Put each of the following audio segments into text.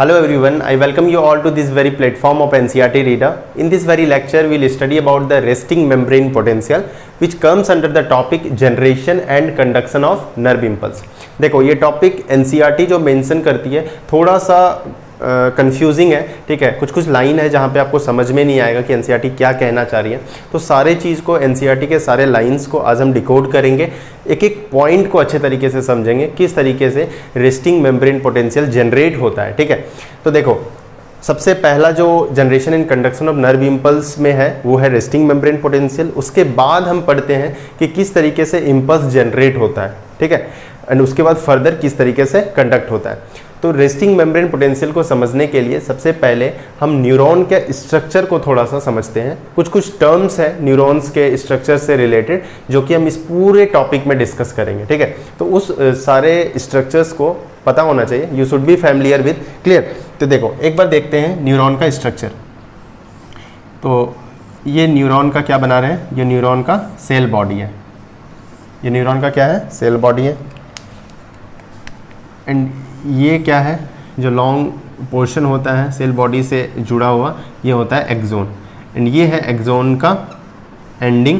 Hello everyone, I welcome you all to this very platform of NCERT Reader. In this very lecture, we will study about the resting membrane potential which comes under the topic generation and conduction of nerve impulse. देखो ये topic NCERT जो mention करती है थोड़ा सा confusing है, ठीक है। कुछ लाइन है जहाँ पे आपको समझ में नहीं आएगा कि NCERT क्या कहना चाह रही है। तो सारे चीज़ को NCERT के सारे लाइंस को आज हम डिकोड करेंगे, एक एक पॉइंट को अच्छे तरीके से समझेंगे किस तरीके से रेस्टिंग मेम्ब्रेन पोटेंशियल जनरेट होता है, ठीक है। तो देखो सबसे पहला जो generation and conduction of nerve impulse में है वो है रेस्टिंग मेम्ब्रेन पोटेंशियल। उसके बाद हम पढ़ते हैं कि किस तरीके से इम्पल्स जनरेट होता है, ठीक है, एंड उसके बाद फर्दर किस तरीके से कंडक्ट होता है। तो रेस्टिंग मेम्ब्रेन पोटेंशियल को समझने के लिए सबसे पहले हम न्यूरॉन के स्ट्रक्चर को थोड़ा सा समझते हैं। कुछ टर्म्स हैं न्यूरॉन्स के स्ट्रक्चर से रिलेटेड जो कि हम इस पूरे टॉपिक में डिस्कस करेंगे, ठीक है। तो उस सारे स्ट्रक्चर्स को पता होना चाहिए, you should be familiar with, clear. तो देखो एक बार देखते हैं न्यूरॉन का स्ट्रक्चर। तो ये न्यूरॉन का क्या बना रहे हैं, ये न्यूरॉन का सेल बॉडी है, ये न्यूरॉन का क्या है, सेल बॉडी है। एंड ये क्या है, जो लॉन्ग पोर्शन होता है सेल बॉडी से जुड़ा हुआ, ये होता है एक्सोन। एंड ये है एक्सोन का एंडिंग।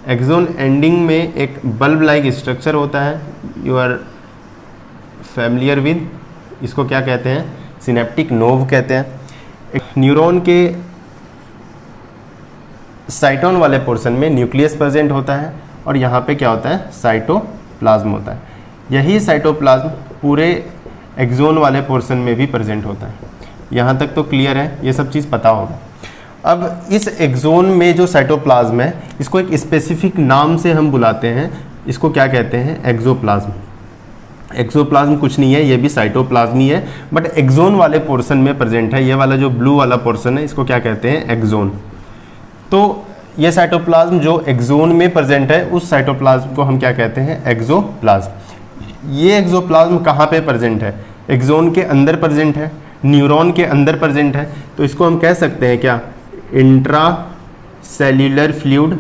एक्सोन एंडिंग में एक बल्ब लाइक स्ट्रक्चर होता है, यू आर फैमिलियर विद, इसको क्या कहते हैं, सिनेप्टिक नोव कहते हैं। एक न्यूरॉन के साइटोन वाले पोर्शन में न्यूक्लियस प्रेजेंट होता है और यहाँ पे क्या होता है, साइटोप्लाज्म होता है। यही साइटोप्लाज्म पूरे एक्सोन वाले पोर्शन में भी प्रेजेंट होता है। यहाँ तक तो क्लियर है, ये सब चीज़ पता होगा। अब इस एक्सोन में जो साइटोप्लाज्म है इसको एक स्पेसिफिक नाम से हम बुलाते हैं, इसको क्या कहते हैं, एक्सोप्लाज्म। एक्सोप्लाज्म कुछ नहीं है, ये भी साइटोप्लाज्म ही है, बट एक्सोन वाले पोर्शन में प्रेजेंट है। ये वाला जो ब्लू वाला पोर्शन है इसको क्या कहते हैं, एक्सोन। तो ये साइटोप्लाज्म जो एक्सोन में प्रेजेंट है उस साइटोप्लाज्म को हम क्या कहते हैं, एक्सोप्लाज्म। ये एक्सोप्लाज्म कहाँ पे प्रेजेंट है, एक्सोन के अंदर प्रेजेंट है, न्यूरॉन के अंदर प्रेजेंट है। तो इसको हम कह सकते हैं क्या, intra cellular fluid.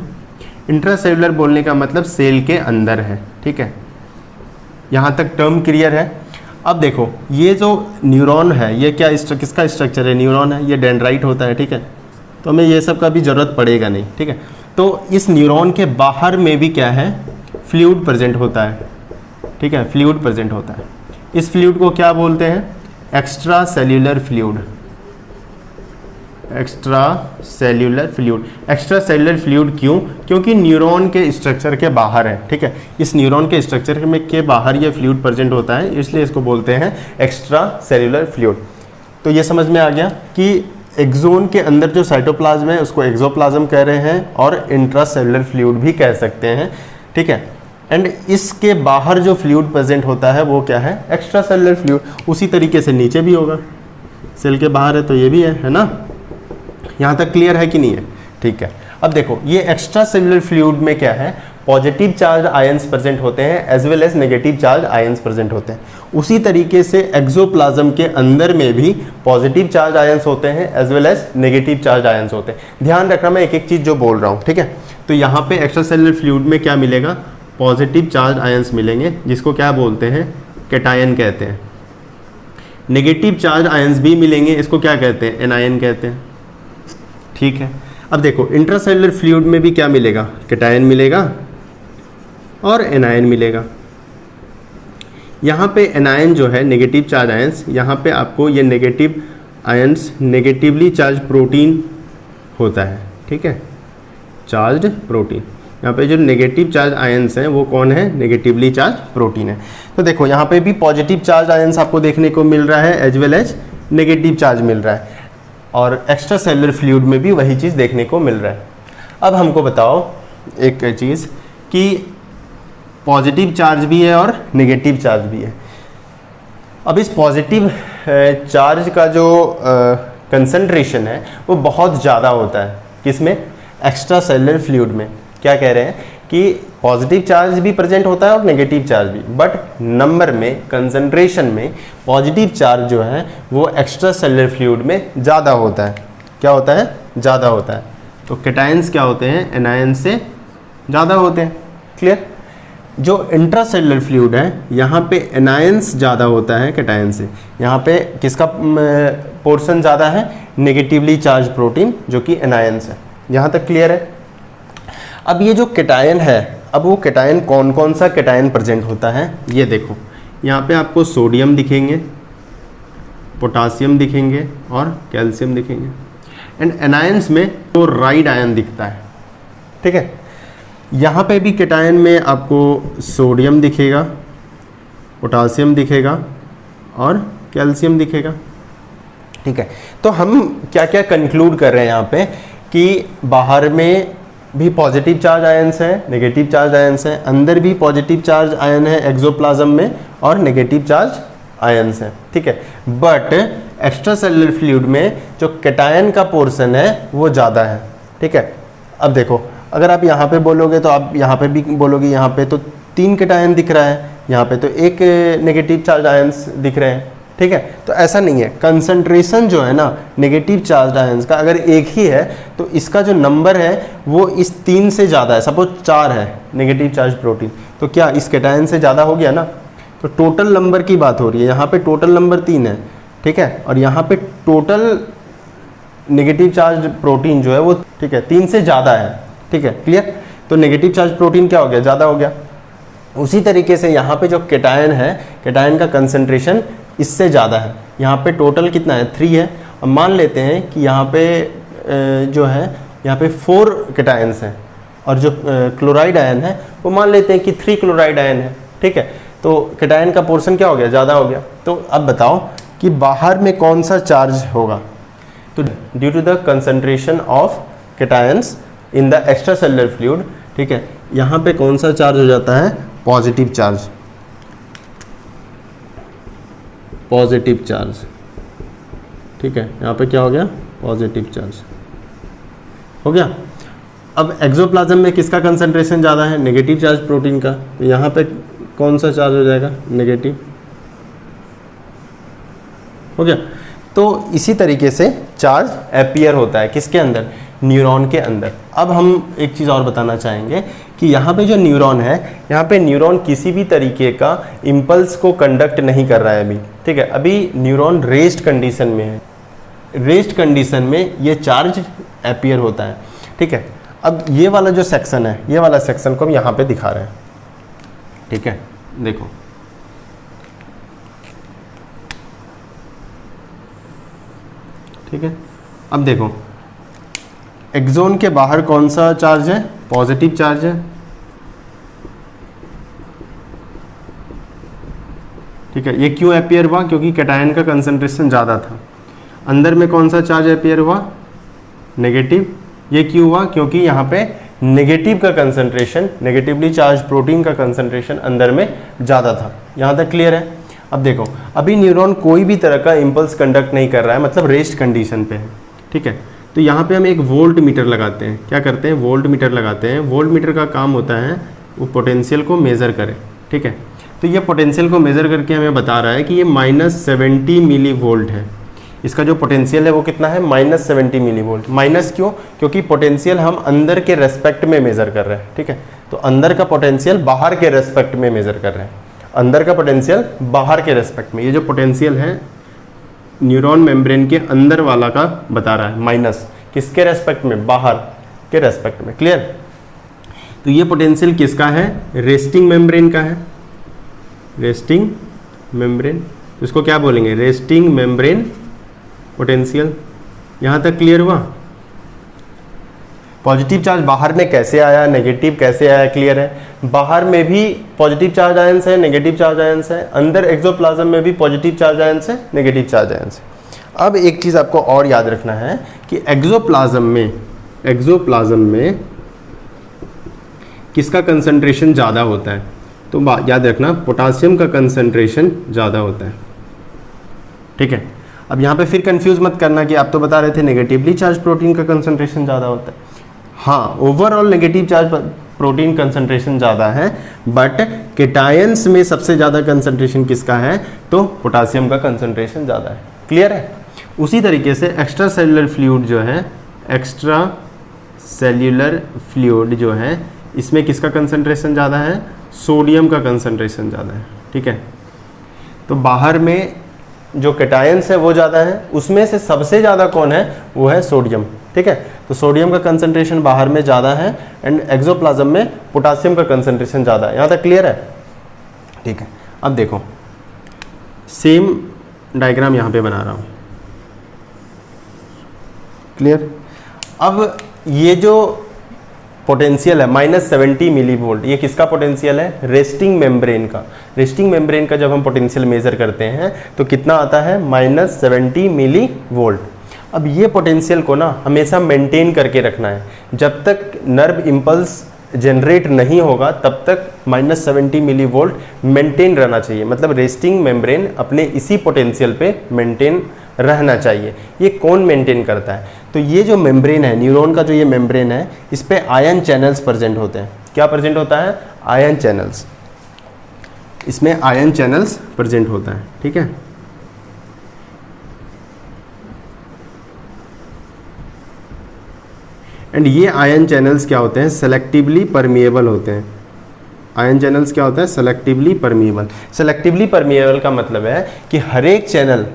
Intra cellular बोलने का मतलब सेल के अंदर है, ठीक है। यहाँ तक टर्म क्लियर है। अब देखो ये जो न्यूरॉन है ये क्या किसका स्ट्रक्चर है, न्यूरॉन है, ये डेंड्राइट होता है, ठीक है। तो हमें ये सब का भी ज़रूरत पड़ेगा नहीं, ठीक है। तो इस न्यूरॉन के बाहर में भी क्या है, फ्लूइड प्रेजेंट होता है, ठीक है, फ्लूइड प्रेजेंट होता है। इस फ्लूइड को क्या बोलते हैं, extra cellular fluid. Extra cellular fluid. Extra cellular fluid क्यों, क्योंकि न्यूरॉन के स्ट्रक्चर के बाहर है, ठीक है। इस न्यूरॉन के स्ट्रक्चर में के बाहर ये फ्लूइड प्रेजेंट होता है, इसलिए इसको बोलते हैं एक्स्ट्रा सेल्यूलर फ्लूइड। तो ये समझ में आ गया कि एक्सोन के अंदर जो साइटोप्लाज्म है उसको एक्सोप्लाज्म कह रहे हैं और इंट्रा सेल्यूलर फ्लूइड भी कह सकते हैं, ठीक है। एंड इसके बाहर जो फ्लूइड प्रेजेंट होता है वो क्या है, एक्स्ट्रा सेल्यूलर फ्लूइड। उसी तरीके से नीचे भी होगा, सेल के बाहर है तो ये भी है ना। यहाँ तक क्लियर है कि नहीं है, ठीक है। अब देखो ये एक्स्ट्रा सेल्यूलर फ्लूइड में क्या है, पॉजिटिव चार्ज आयंस प्रेजेंट होते हैं as well as negative charge ions present होते हैं। उसी तरीके से एक्सोप्लाज्म के अंदर में भी पॉजिटिव चार्ज आयंस होते हैं as well as negative charge ions होते हैं। ध्यान रखना मैं एक एक चीज़ जो बोल रहा हूँ, ठीक है। तो यहाँ पे एक्स्ट्रा सेल्यूलर फ्लूइड में क्या मिलेगा, पॉजिटिव चार्ज आयंस मिलेंगे जिसको क्या बोलते हैं, कैटायन कहते हैं। नेगेटिव चार्ज आयंस भी मिलेंगे, इसको क्या कहते हैं, एनायन कहते हैं, ठीक है। अब देखो इंट्रासेल्युलर फ्लूइड में भी क्या मिलेगा, कैटायन मिलेगा और एनायन मिलेगा। यहाँ पे एनायन जो है नेगेटिव चार्ज आयंस, यहाँ पे आपको ये negative ions negatively charge protein होता है, ठीक है, चार्ज्ड प्रोटीन। यहाँ पे जो नेगेटिव चार्ज आयंस हैं वो कौन है, नेगेटिवली चार्ज प्रोटीन है। तो देखो यहाँ पे भी पॉजिटिव चार्ज आयंस आपको देखने को मिल रहा है as well as negative charge मिल रहा है, और एक्स्ट्रा सेल्युलर फ्लूइड में भी वही चीज़ देखने को मिल रहा है। अब हमको बताओ एक चीज़ कि पॉजिटिव चार्ज भी है और नेगेटिव चार्ज भी है। अब इस पॉजिटिव चार्ज का जो कंसंट्रेशन है वो बहुत ज़्यादा होता है, किसमें, एक्स्ट्रा सेल्युलर फ्लूइड में। क्या कह रहे हैं कि पॉजिटिव चार्ज भी प्रेजेंट होता है और नेगेटिव चार्ज भी, बट नंबर में, कंसंट्रेशन में पॉजिटिव चार्ज जो है वो एक्स्ट्रा सेल्युलर फ्लूइड में ज़्यादा होता है। क्या होता है, ज़्यादा होता है। तो कैटायंस क्या होते हैं, एनायन से ज़्यादा होते हैं, क्लियर। जो इंट्रासेलुलर फ्लूइड है यहाँ पे एनायंस ज़्यादा होता है कैटायन से। यहाँ पे किसका पोर्शन ज़्यादा है? नेगेटिवली चार्ज प्रोटीन जो कि एनायंस है। यहाँ तक क्लियर है? अब ये जो कैटायन है, अब वो कैटायन कौन कौन सा कैटायन प्रेजेंट होता है ये देखो। यहाँ पे आपको सोडियम दिखेंगे, पोटासियम दिखेंगे और कैल्शियम दिखेंगे। एंड एनायंस में तो राइड आयन दिखता है, ठीक है। यहाँ पे भी कैटायन में आपको सोडियम दिखेगा, पोटासियम दिखेगा और कैल्शियम दिखेगा, ठीक है। तो हम क्या क्या कंक्लूड कर रहे हैं यहाँ पे कि बाहर में भी पॉजिटिव चार्ज आयन्स हैं, नेगेटिव चार्ज आयन्स हैं, अंदर भी पॉजिटिव चार्ज आयन है एक्सोप्लाज्म में और नेगेटिव चार्ज आयन्स हैं, ठीक है। बट एक्स्ट्रा सेलुलर फ्लूइड में जो कैटायन का पोर्शन है वो ज़्यादा है, ठीक है। अब देखो, अगर आप यहाँ पे बोलोगे तो आप यहाँ पे भी बोलोगे यहाँ पे तो 3 कैटायन दिख रहा है, यहाँ पे तो 1 नेगेटिव चार्ज आयन्स दिख रहे हैं, ठीक है। तो ऐसा नहीं है, कंसंट्रेशन जो है ना नेगेटिव चार्ज आयन्स का अगर एक ही है तो इसका जो नंबर है वो इस 3 से ज़्यादा है। सपोज 4 है नेगेटिव चार्ज प्रोटीन, तो क्या इस कैटायन से ज़्यादा हो गया ना? तो टोटल नंबर की बात हो रही है, यहाँ पे टोटल नंबर 3 है, ठीक है, और यहाँ पे टोटल नेगेटिव चार्ज प्रोटीन जो है वो, ठीक है, 3 से ज़्यादा है, ठीक है, क्लियर। तो नेगेटिव चार्ज प्रोटीन क्या हो गया? ज़्यादा हो गया। उसी तरीके से यहाँ पे जो कैटायन है, कैटायन का कंसंट्रेशन इससे ज़्यादा है। यहाँ पे टोटल कितना है? 3 है। अब मान लेते हैं कि यहाँ पे जो है यहाँ पे 4 कैटायंस हैं और जो क्लोराइड आयन है वो मान लेते हैं कि 3 क्लोराइड आयन है, ठीक है। तो कैटायन का पोर्शन क्या हो गया? ज़्यादा हो गया। तो अब बताओ कि बाहर में कौन सा चार्ज होगा? तो due to the concentration of cations in the extra cellular fluid, ठीक है, यहाँ पे कौन सा चार्ज हो जाता है? पॉजिटिव चार्ज, पॉजिटिव चार्ज, ठीक है। यहाँ पे क्या हो गया? पॉजिटिव चार्ज हो गया। अब एक्सोप्लाज्म में किसका कंसंट्रेशन ज़्यादा है? नेगेटिव चार्ज प्रोटीन का। तो यहाँ पे कौन सा चार्ज हो जाएगा? नेगेटिव, हो गया। तो इसी तरीके से चार्ज अपीयर होता है किसके अंदर? न्यूरॉन के अंदर। अब हम एक चीज़ और बताना चाहेंगे कि यहाँ पे जो न्यूरॉन है, यहाँ पे न्यूरॉन किसी भी तरीके का इम्पल्स को कंडक्ट नहीं कर रहा है अभी, ठीक है। अभी न्यूरॉन रेस्ट कंडीशन में है। रेस्ट कंडीशन में ये चार्ज अपीयर होता है, ठीक है। अब ये वाला जो सेक्शन है, ये वाला सेक्शन को हम यहाँ पे दिखा रहे हैं, ठीक है। देखो, ठीक है। अब देखो, एक्सोन के बाहर कौन सा चार्ज है? पॉजिटिव चार्ज है, ठीक है। ये क्यों अपीयर हुआ? क्योंकि कैटायन का कंसंट्रेशन ज़्यादा था। अंदर में कौन सा चार्ज अपीयर हुआ? नेगेटिव। ये क्यों हुआ? क्योंकि यहाँ पे नेगेटिव का कंसंट्रेशन, नेगेटिवली चार्ज प्रोटीन का कंसंट्रेशन अंदर में ज़्यादा था। यहाँ तक क्लियर है? अब देखो, अभी न्यूरॉन कोई भी तरह का इम्पल्स कंडक्ट नहीं कर रहा है, मतलब रेस्ट कंडीशन पे है, ठीक है। तो यहाँ पे हम एक वोल्ट मीटर लगाते हैं। क्या करते हैं? वोल्ट मीटर लगाते हैं। वोल्ट मीटर का काम होता है वो पोटेंशियल को मेज़र करे, ठीक है। तो ये पोटेंशियल को मेज़र करके हमें बता रहा है कि ये -70 मिली वोल्ट है। इसका जो पोटेंशियल है वो कितना है? -70 मिली वोल्ट। माइनस क्यों? क्योंकि पोटेंशियल हम अंदर के रेस्पेक्ट में मेज़र कर रहे हैं, ठीक है। तो अंदर का पोटेंशियल बाहर के रेस्पेक्ट में मेज़र कर रहे हैं, अंदर का पोटेंशियल बाहर के रेस्पेक्ट में। ये जो पोटेंशियल है न्यूरॉन मेम्ब्रेन के अंदर वाला का बता रहा है, माइनस किसके रेस्पेक्ट में? बाहर के रेस्पेक्ट में। क्लियर? तो ये पोटेंशियल किसका है? रेस्टिंग मेम्ब्रेन का है। रेस्टिंग मेम्ब्रेन, इसको क्या बोलेंगे? Resting membrane potential. यहाँ तक क्लियर हुआ? पॉजिटिव चार्ज बाहर में कैसे आया, नेगेटिव कैसे आया, क्लियर है? बाहर में भी पॉजिटिव चार्ज आयंस है, नेगेटिव चार्ज आयंस है। अंदर एक्सोप्लाज्म में भी पॉजिटिव चार्ज आयंस है, नेगेटिव चार्ज आयंस है। अब एक चीज़ आपको और याद रखना है कि एक्सोप्लाज्म में किसका कंसंट्रेशन ज़्यादा होता है? तो याद रखना, पोटासियम का कंसंट्रेशन ज़्यादा होता है, ठीक है। अब यहाँ पे फिर कंफ्यूज मत करना कि आप तो बता रहे थे नेगेटिवली चार्ज प्रोटीन का कंसंट्रेशन ज़्यादा होता है। हाँ, overall negative charge protein concentration ज़्यादा है, बट कैटायंस में सबसे ज़्यादा कंसंट्रेशन किसका है? तो पोटासियम का कंसंट्रेशन ज़्यादा है। क्लियर है? उसी तरीके से एक्स्ट्रा सेल्युलर फ्लूइड जो है, एक्स्ट्रा सेल्युलर फ्लूइड जो है, इसमें किसका कंसंट्रेशन ज़्यादा है? सोडियम का कंसंट्रेशन ज़्यादा है, ठीक है। तो बाहर में जो कैटायंस है वो ज़्यादा है, उसमें से सबसे ज़्यादा कौन है, वो है सोडियम, ठीक है। तो सोडियम का कंसंट्रेशन बाहर में ज़्यादा है एंड एक्सोप्लाज्म में पोटासियम का कंसंट्रेशन ज़्यादा है। यहाँ तक क्लियर है, ठीक है। अब देखो सेम डायग्राम यहाँ पे बना रहा हूँ, क्लियर। अब ये जो पोटेंशियल है -70 मिली वोल्ट, ये किसका पोटेंशियल है, रेस्टिंग मेम्ब्रेन का। रेस्टिंग मेम्ब्रेन का जब हम पोटेंशियल मेजर करते हैं तो कितना आता है, -70 मिली वोल्ट। अब ये पोटेंशियल को ना हमेशा मेंटेन करके रखना है, जब तक नर्व इम्पल्स जनरेट नहीं होगा तब तक -70 मिली वोल्ट मेंटेन रहना चाहिए। मतलब रेस्टिंग मेम्ब्रेन अपने इसी पोटेंशियल पे मेंटेन रहना चाहिए। ये कौन मेंटेन करता है, तो ये जो मेम्ब्रेन है, न्यूरॉन का जो ये मेम्ब्रेन है, इस पे आयन चैनल्स प्रेजेंट होते हैं। क्या प्रेजेंट होता है, आयन चैनल्स, इसमें आयन चैनल्स प्रेजेंट होता है, ठीक है। एंड ये आयन चैनल्स क्या होते हैं, सेलेक्टिवली परमिएबल होते हैं। आयन चैनल्स क्या होता है, सेलेक्टिवली परमिएबल। सेलेक्टिवली परमिएबल का मतलब है कि हर एक चैनल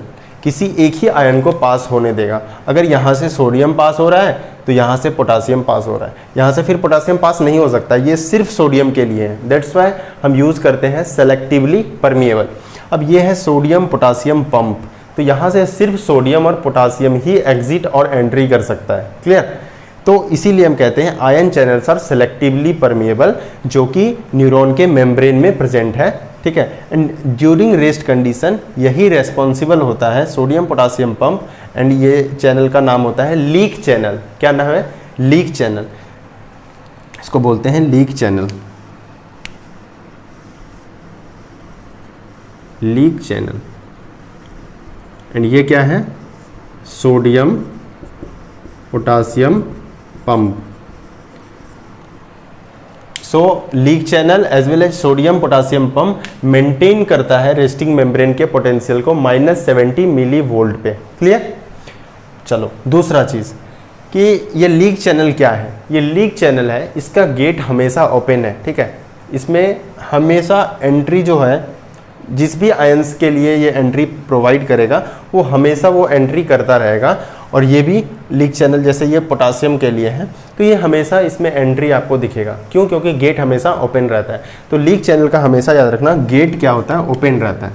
किसी एक ही आयन को पास होने देगा। अगर यहाँ से सोडियम पास हो रहा है तो यहाँ से पोटासियम पास हो रहा है, यहाँ से फिर पोटासियम पास नहीं हो सकता, ये सिर्फ सोडियम के लिए है। दैट्स वाई हम यूज़ करते हैं सेलेक्टिवली परमिएबल। अब ये है सोडियम पोटासियम पंप, तो यहाँ से सिर्फ सोडियम और पोटासियम ही एग्जिट और एंट्री कर सकता है, क्लियर। तो इसीलिए हम कहते हैं ion channels are selectively permeable, जो कि न्यूरॉन के मेम्ब्रेन में प्रेजेंट है, ठीक है। एंड ड्यूरिंग रेस्ट कंडीशन यही रेस्पॉन्सिबल होता है सोडियम पोटासियम पंप, एंड ये चैनल का नाम होता है लीक चैनल। क्या नाम है, लीक चैनल, इसको बोलते हैं leak channel, leak channel. And ये क्या है, sodium potassium pump. So leak channel as well as sodium potassium pump maintain करता है रेस्टिंग मेम्ब्रेन के पोटेंशियल को -70 मिली वोल्ट पे, क्लियर। चलो दूसरा चीज़ कि ये लीक चैनल क्या है, ये लीक चैनल है, इसका गेट हमेशा ओपन है, ठीक है। इसमें हमेशा एंट्री जो है, जिस भी आयंस के लिए ये एंट्री प्रोवाइड करेगा वो हमेशा वो एंट्री करता रहेगा। और ये भी लीक चैनल, जैसे ये पोटासियम के लिए है तो ये हमेशा इसमें एंट्री आपको दिखेगा, क्यों, क्योंकि गेट हमेशा ओपन रहता है। तो लीक चैनल का हमेशा याद रखना, गेट क्या होता है, ओपन रहता है,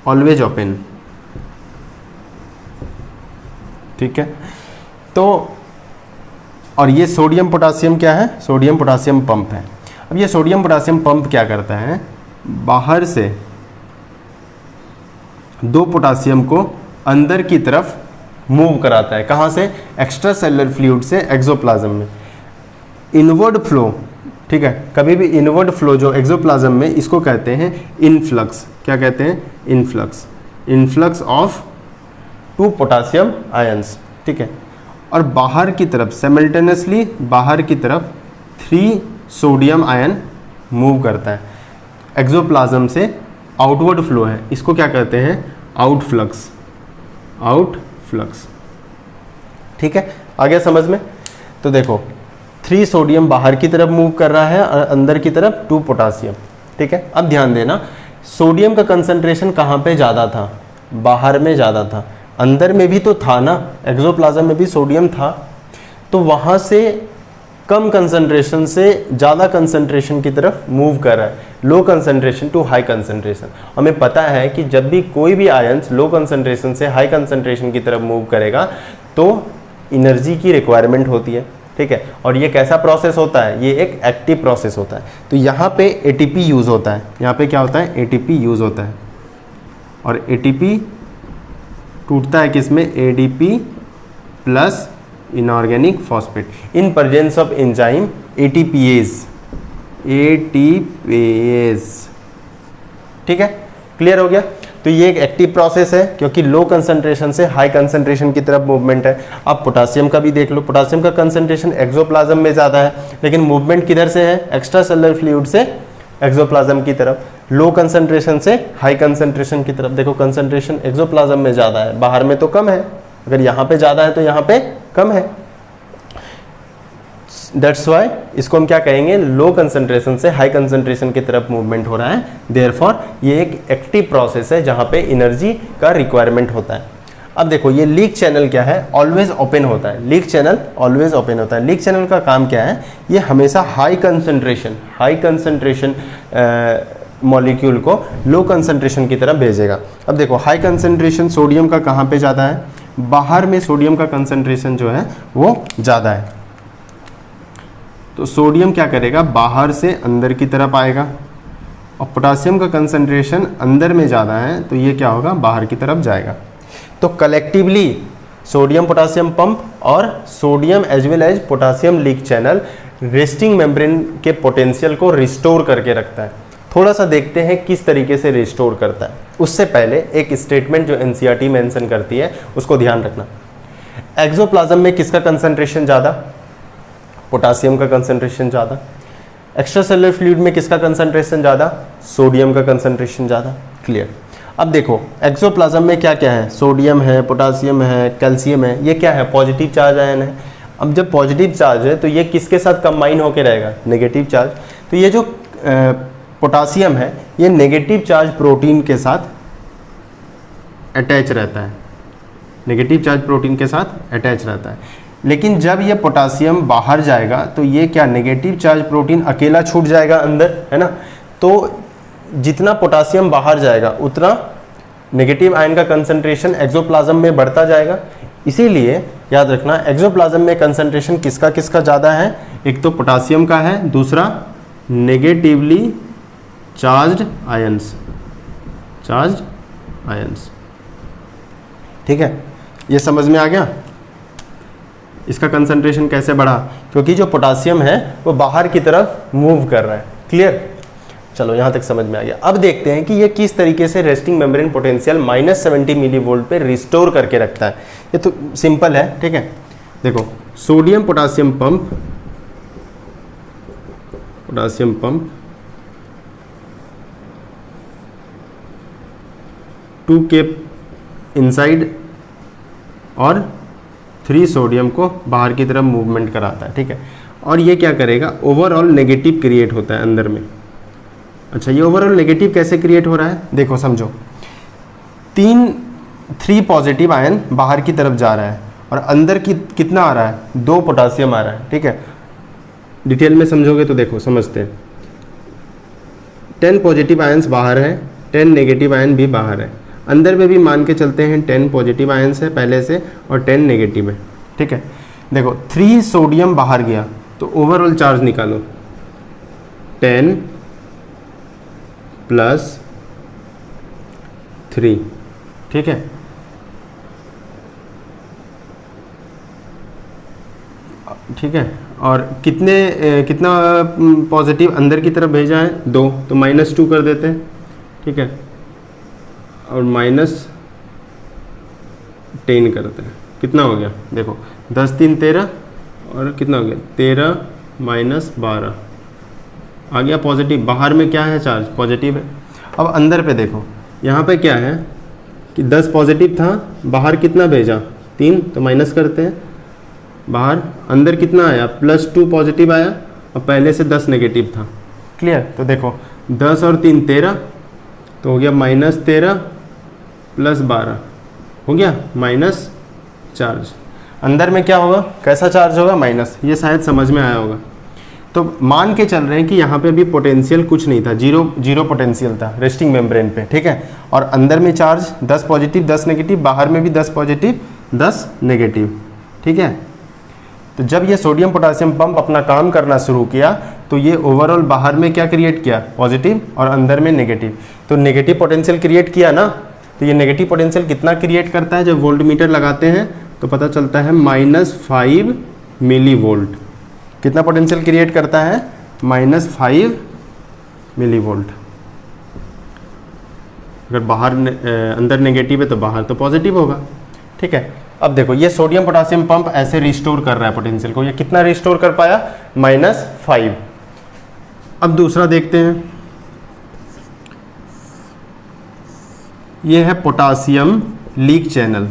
ऑलवेज ओपन, ठीक है। तो और ये सोडियम पोटासियम क्या है, सोडियम पोटासियम पंप है। अब ये सोडियम पोटासियम पंप क्या करता है, बाहर से 2 पोटासियम को अंदर की तरफ मूव कराता है। कहाँ से, एक्स्ट्रा सेलुलर फ्लूइड से एक्सोप्लाज्म में। इनवर्ड फ्लो, ठीक है, कभी भी इनवर्ड फ्लो जो एक्सोप्लाज्म में, इसको कहते हैं इनफ्लक्स। क्या कहते हैं, influx, influx of 2 potassium ions, ठीक है। और बाहर की तरफ साइमल्टेनियसली बाहर की तरफ 3 सोडियम आयन मूव करता है। एक्सोप्लाज्म से आउटवर्ड फ्लो है, इसको क्या कहते हैं, आउटफ्लक्स, आउटफ्लक्स, ठीक है। आ गया समझ में। तो देखो 3 सोडियम बाहर की तरफ मूव कर रहा है और अंदर की तरफ 2 पोटासियम, ठीक है। अब ध्यान देना, सोडियम का कंसंट्रेशन कहाँ पे ज़्यादा था, बाहर में ज़्यादा था, अंदर में भी तो था ना, एक्सोप्लाज्म में भी सोडियम था, तो वहाँ से कम कंसंट्रेशन से ज़्यादा कंसंट्रेशन की तरफ मूव कर रहा है, low concentration to high concentration. हमें पता है कि जब भी कोई भी आयंस लो कंसंट्रेशन से हाई कंसंट्रेशन की तरफ मूव करेगा तो एनर्जी की रिक्वायरमेंट होती है, ठीक है। और ये कैसा प्रोसेस होता है, ये एक एक्टिव प्रोसेस होता है। तो यहाँ पे एटीपी यूज़ होता है, यहाँ पे क्या होता है, एटीपी यूज़ होता है। और एटीपी टूटता है किसमें, ADP plus inorganic phosphate in presence of enzyme ATPase, ATPase, ठीक है, क्लियर हो गया। तो ये एक एक्टिव प्रोसेस है क्योंकि लो कंसंट्रेशन से हाई कंसंट्रेशन की तरफ मूवमेंट है। आप पोटासियम का भी देख लो, पोटासियम का कंसंट्रेशन एक्सोप्लाज्म में ज़्यादा है, लेकिन मूवमेंट किधर से है, एक्स्ट्रा सेलुलर फ्लूइड से एक्सोप्लाज्म की तरफ। लो कंसंट्रेशन से हाई कंसंट्रेशन की तरफ। देखो कंसंट्रेशन एक्सोप्लाज्म में ज़्यादा है, बाहर में तो कम है, अगर यहाँ पे ज़्यादा है तो यहाँ पे कम है। दैट्स वाई इसको हम क्या कहेंगे, लो कंसंट्रेशन से हाई कंसंट्रेशन की तरफ मूवमेंट हो रहा है, देयरफॉर ये एक एक्टिव प्रोसेस है जहाँ पे एनर्जी का रिक्वायरमेंट होता है। अब देखो ये लीक चैनल क्या है, ऑलवेज ओपन होता है, लीक चैनल ऑलवेज ओपन होता है। लीक चैनल का काम क्या है, ये हमेशा हाई कंसंट्रेशन मॉलिक्यूल को लो कंसंट्रेशन की तरफ भेजेगा। अब देखो हाई कंसंट्रेशन सोडियम का कहाँ पे ज़्यादा है, बाहर में सोडियम का कंसंट्रेशन जो है वो ज़्यादा है, तो सोडियम क्या करेगा, बाहर से अंदर की तरफ आएगा, और पोटासियम का कंसंट्रेशन अंदर में ज़्यादा है तो ये क्या होगा, बाहर की तरफ जाएगा। तो कलेक्टिवली सोडियम पोटासियम पंप और sodium as well as potassium leak channel resting membrane के पोटेंशियल को रिस्टोर करके रखता है। थोड़ा सा देखते हैं किस तरीके से रिस्टोर करता है। उससे पहले एक स्टेटमेंट जो एनसीईआरटी मेंशन करती है उसको ध्यान रखना। एक्सोप्लाज्म में किसका कंसंट्रेशन ज़्यादा, पोटासियम का कंसंट्रेशन ज़्यादा। एक्स्ट्रा सेलुलर फ्लूइड में किसका कंसंट्रेशन ज़्यादा, सोडियम का कंसंट्रेशन ज़्यादा। क्लियर। अब देखो एक्सोप्लाज्म में क्या क्या है, सोडियम है, पोटासियम है, कैल्शियम है, ये क्या है, पॉजिटिव चार्ज आयन है। अब जब पॉजिटिव चार्ज है तो ये किसके साथ कंबाइन होकर रहेगा, नेगेटिव चार्ज। तो ये जो पोटासियम है ये नेगेटिव चार्ज प्रोटीन के साथ अटैच रहता है, नेगेटिव चार्ज प्रोटीन के साथ अटैच रहता है। लेकिन जब ये पोटासियम बाहर जाएगा तो ये क्या, नेगेटिव चार्ज प्रोटीन अकेला छूट जाएगा अंदर, है ना। तो जितना पोटासियम बाहर जाएगा उतना नेगेटिव आयन का कंसंट्रेशन एक्सोप्लाज्म में बढ़ता जाएगा। इसीलिए याद रखना एक्सोप्लाज्म में कंसंट्रेशन किसका किसका ज़्यादा है, एक तो पोटासियम का है, दूसरा नेगेटिवली चार्ज्ड आयंस, ठीक है। ये समझ में आ गया, इसका कंसंट्रेशन कैसे बढ़ा, क्योंकि जो पोटासियम है वो बाहर की तरफ मूव कर रहा है। क्लियर, चलो यहाँ तक समझ में आ गया। अब देखते हैं कि ये किस तरीके से रेस्टिंग मेम्ब्रेन पोटेंशियल -70 मिलीवोल्ट पे रिस्टोर करके रखता है। ये तो सिंपल है, ठीक है। देखो सोडियम पोटासियम पंप 2 के इनसाइड और 3 सोडियम को बाहर की तरफ मूवमेंट कराता है, ठीक है। और ये क्या करेगा, ओवरऑल नेगेटिव क्रिएट होता है अंदर में। अच्छा, ये ओवरऑल नेगेटिव कैसे क्रिएट हो रहा है, देखो समझो। 3 पॉजिटिव आयन बाहर की तरफ जा रहा है और अंदर की कितना आ रहा है, 2 पोटासियम आ रहा है, ठीक है। डिटेल में समझोगे तो देखो समझते हैं। 10 पॉजिटिव आयन्स बाहर है, 10 नेगेटिव आयन भी बाहर है। अंदर में भी मान के चलते हैं 10 पॉजिटिव आयन्स है पहले से और 10 नेगेटिव है, ठीक है। देखो 3 सोडियम बाहर गया तो ओवरऑल चार्ज निकालो, 10 + 3, ठीक है। ठीक है, और कितना पॉजिटिव अंदर की तरफ भेजा है, 2, तो -2 कर देते हैं, ठीक है। और -10 करते हैं, कितना हो गया, देखो 10 3 13 और कितना हो गया 13 - 12 आ गया पॉजिटिव। बाहर में क्या है, चार्ज पॉजिटिव है। अब अंदर पे देखो, यहाँ पे क्या है कि 10 पॉजिटिव था, बाहर कितना भेजा 3, तो माइनस करते हैं। बाहर अंदर कितना आया, +2 पॉजिटिव आया और पहले से 10 नेगेटिव था। क्लियर, तो देखो 10 और 3 13, तो हो गया -13 + 12 हो गया माइनस चार्ज। अंदर में क्या होगा, कैसा चार्ज होगा, माइनस। ये शायद समझ में आया होगा। तो मान के चल रहे हैं कि यहाँ पे अभी पोटेंशियल कुछ नहीं था, जीरो पोटेंशियल था रेस्टिंग मेम्ब्रेन पे, ठीक है। और अंदर में चार्ज 10 पॉजिटिव 10 नेगेटिव, बाहर में भी 10 पॉजिटिव 10 नेगेटिव, ठीक है। तो जब ये सोडियम पोटासियम पंप अपना काम करना शुरू किया तो ये ओवरऑल बाहर में क्या क्रिएट किया, पॉजिटिव, और अंदर में नेगेटिव। तो नेगेटिव पोटेंशियल क्रिएट किया ना, तो ये नेगेटिव पोटेंशियल कितना क्रिएट करता है, जब वोल्टमीटर लगाते हैं तो पता चलता है -5 मिलीवोल्ट। कितना पोटेंशियल क्रिएट करता है, -5 मिलीवोल्ट। अगर बाहर अंदर नेगेटिव है तो बाहर तो पॉजिटिव होगा, ठीक है। अब देखो ये सोडियम पोटासियम पंप ऐसे रिस्टोर कर रहा है पोटेंशियल को। ये कितना रिस्टोर कर पाया, -5। अब दूसरा देखते हैं, ये है पोटासियम लीक चैनल,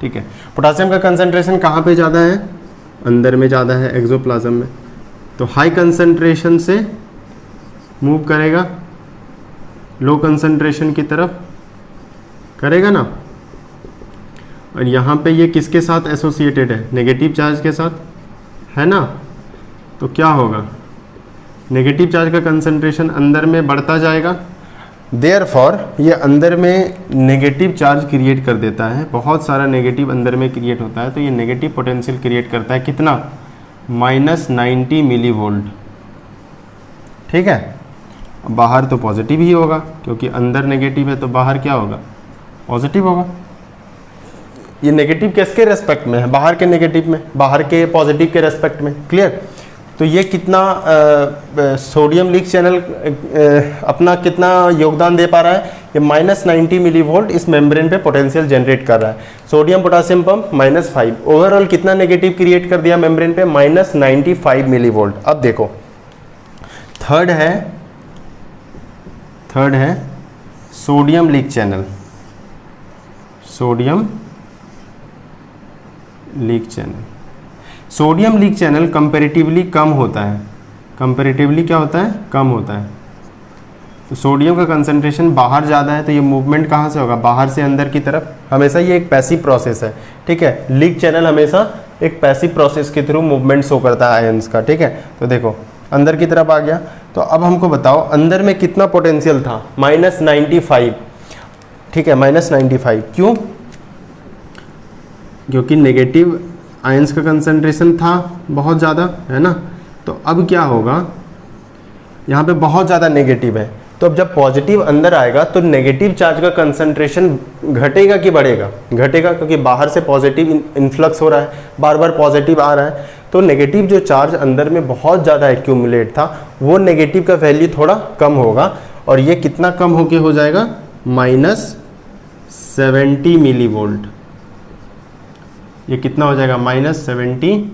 ठीक है। पोटासियम का कंसंट्रेशन कहाँ पे ज़्यादा है? अंदर में ज़्यादा है, एक्सोप्लाज्म में। तो हाई कंसंट्रेशन से मूव करेगा लो कंसंट्रेशन की तरफ, करेगा ना। और यहाँ पे ये किसके साथ एसोसिएटेड है? नेगेटिव चार्ज के साथ, है ना। तो क्या होगा? नेगेटिव चार्ज का कंसंट्रेशन अंदर में बढ़ता जाएगा, देयरफॉर ये अंदर में नेगेटिव चार्ज क्रिएट कर देता है, बहुत सारा नेगेटिव अंदर में क्रिएट होता है। तो ये नेगेटिव पोटेंशियल क्रिएट करता है कितना? -90 मिली वोल्ट, ठीक है। बाहर तो पॉजिटिव ही होगा, क्योंकि अंदर नेगेटिव है तो बाहर क्या होगा? पॉजिटिव होगा। ये नेगेटिव किसके रेस्पेक्ट में है? बाहर के नेगेटिव में, बाहर के पॉजिटिव के रेस्पेक्ट में, क्लियर। तो ये कितना सोडियम लीक चैनल अपना कितना योगदान दे पा रहा है? ये -90 मिली वोल्ट इस मेम्ब्रेन पे पोटेंशियल जनरेट कर रहा है। सोडियम पोटासियम पंप -5, ओवरऑल कितना नेगेटिव क्रिएट कर दिया मेम्ब्रेन पे? -95 मिली वोल्ट। अब देखो थर्ड है sodium leak channel. Sodium leak channel, sodium leak channel comparatively कम होता है। कंपैरेटिवली क्या होता है? कम होता है। तो सोडियम का कंसंट्रेशन बाहर ज़्यादा है, तो ये मूवमेंट कहाँ से होगा? बाहर से अंदर की तरफ। हमेशा ये एक पैसिव प्रोसेस है, ठीक है। लीक चैनल हमेशा एक पैसिव प्रोसेस के थ्रू मूवमेंट शो करता है आयंस का, ठीक है। तो देखो अंदर की तरफ आ गया। तो अब हमको बताओ अंदर में कितना पोटेंशियल था? -95, ठीक है, -95। क्यों? क्योंकि नेगेटिव आयंस का कंसंट्रेशन था बहुत ज़्यादा, है ना। तो अब क्या होगा? यहाँ पे बहुत ज़्यादा नेगेटिव है, तो अब जब पॉजिटिव अंदर आएगा तो नेगेटिव चार्ज का कंसंट्रेशन घटेगा कि बढ़ेगा? घटेगा, क्योंकि बाहर से पॉजिटिव इन्फ्लक्स हो रहा है, बार बार पॉजिटिव आ रहा है। तो नेगेटिव जो चार्ज अंदर में बहुत ज़्यादा एक्यूमुलेट था, वो नेगेटिव का वैल्यू थोड़ा कम होगा। और ये कितना कम होके हो जाएगा? -70 मिली वोल्ट। ये कितना हो जाएगा? -70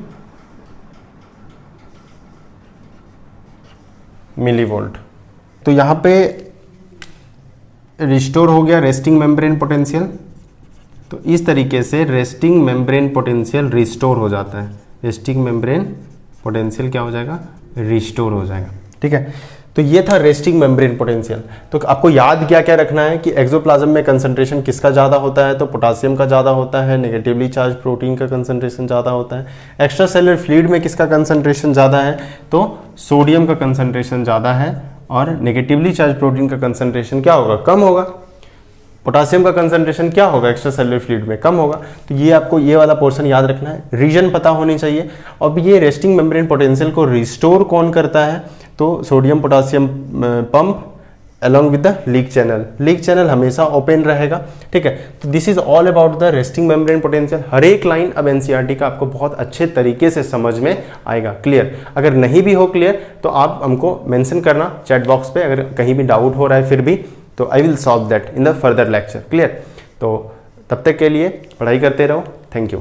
मिली वोल्ट। तो यहाँ पे रिस्टोर हो गया रेस्टिंग मेम्ब्रेन पोटेंशियल। तो इस तरीके से रेस्टिंग मेम्ब्रेन पोटेंशियल रिस्टोर हो जाता है। रेस्टिंग मेम्ब्रेन पोटेंशियल क्या हो जाएगा? रिस्टोर हो जाएगा, ठीक है। तो ये था रेस्टिंग मेम्ब्रेन पोटेंशियल। तो आपको याद क्या क्या रखना है कि एक्सोप्लाज्म में कंसंट्रेशन किसका ज़्यादा होता है? तो पोटासियम का ज़्यादा होता है। नेगेटिवली चार्ज प्रोटीन का कंसंट्रेशन ज़्यादा होता है। एक्स्ट्रा सेलुलर फ्लूइड में किसका कंसंट्रेशन ज़्यादा है? तो सोडियम का कंसंट्रेशन ज़्यादा है। और नेगेटिवली चार्ज प्रोटीन का कंसंट्रेशन क्या होगा? कम होगा। पोटासियम का कंसंट्रेशन क्या होगा? एक्स्ट्रा सेलुलर फ्लूइड में कम होगा। तो ये आपको ये वाला पोर्शन याद रखना है, रीजन पता होनी चाहिए। अब ये रेस्टिंग मेम्ब्रेन पोटेंशियल को रिस्टोर कौन करता है? तो sodium potassium pump along with the leak channel. Leak channel हमेशा ओपन रहेगा, ठीक है। तो this is all about the resting membrane potential. हर एक लाइन अब एनसीईआरटी का आपको बहुत अच्छे तरीके से समझ में आएगा, क्लियर। अगर नहीं भी हो क्लियर तो आप हमको मेंशन करना चैट बॉक्स पे, अगर कहीं भी डाउट हो रहा है फिर भी, तो I will solve that in the further lecture, clear. तो तब तक के लिए पढ़ाई करते रहो। Thank you.